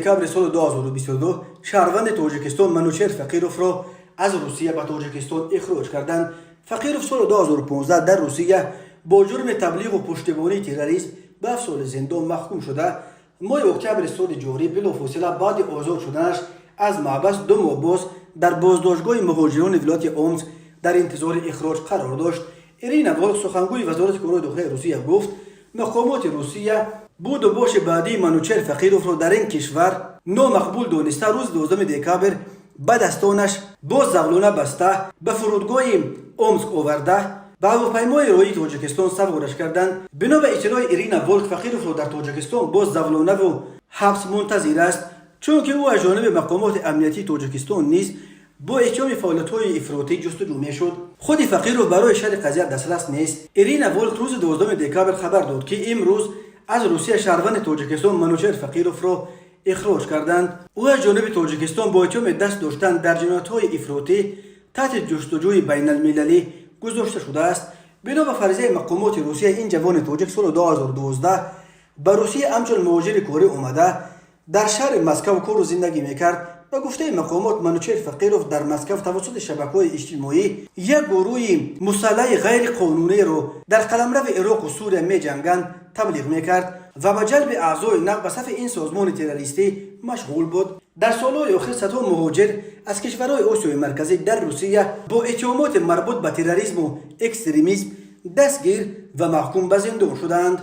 دکابر سال 2022 شهروند تاجیکستان منوچهر فقیروف را از روسیه به تاجیکستان اخراج کردند. فقیروف سال 2015 در روسیه با جرم تبلیغ و پشتیبانی تروریسم به 7 سال زندان محکوم شده. ماه اکتبر سال جاری بلافاصله بعد آزاد شدنش از محبس 2 ماه باز در بازداشتگاه مهاجران ولایت اومسک در انتظار اخراج قرار داشت. ایرینا والک سخنگوی وزارت کارهای داخلی روسیه گفت مقامات روسیه بود و باش بعدی منوچهر فقیروف را در این کشور نامقبول دانسته روز 12 دکبر به دستانش با زولانه بسته به فرودگاه اومسک آورده به هواپیمای راهی تاجیکستان سوارش کردند. بنا به اطلاع ایرینا والک فقیروف را در تاجیکستان با زولانه و حبس منتظر است، چون که او از جانب مقامات امنیتی تاجیکستان نیز با اتهام فعالیت‌های افراطی جستجو می‌شد. خود فقیروف برای شرح قضیه دسترس نیست. ایرینا والک روز 12 دکبر خبر داد که امروز از روسیه شهروند تاجیکستان منوچهر فقیروف را اخراج کردند. او از جانب تاجیکستان با اتهام دست داشتن در جنایت‌های افراطی تحت جستجوی بین‌المللی گذاشته شده است. بنا به فرضیه مقامات روسیه این جوان تاجیک سال 2012 به روسیه همچون مهاجر کاری آمده در شهر مسکو کار و زندگی میکرد. به گفته مقامات منوچهر فقیروف در مسکو توسط شبکه‌های اجتماعی یک گروه مسلح غیر قانونی را در قلمرو عراق و سوریه می‌جنگند تبلیغ میکرد و به جلب اعضای نو به صف این سازمان تروریستی مشغول بود. در سالهای اخیر صدها مهاجر از کشورهای آسیای مرکزی در روسیه با اتهامات مربوط به تروریسم و اکستریمیسم دستگیر و محکوم به زندان شدند.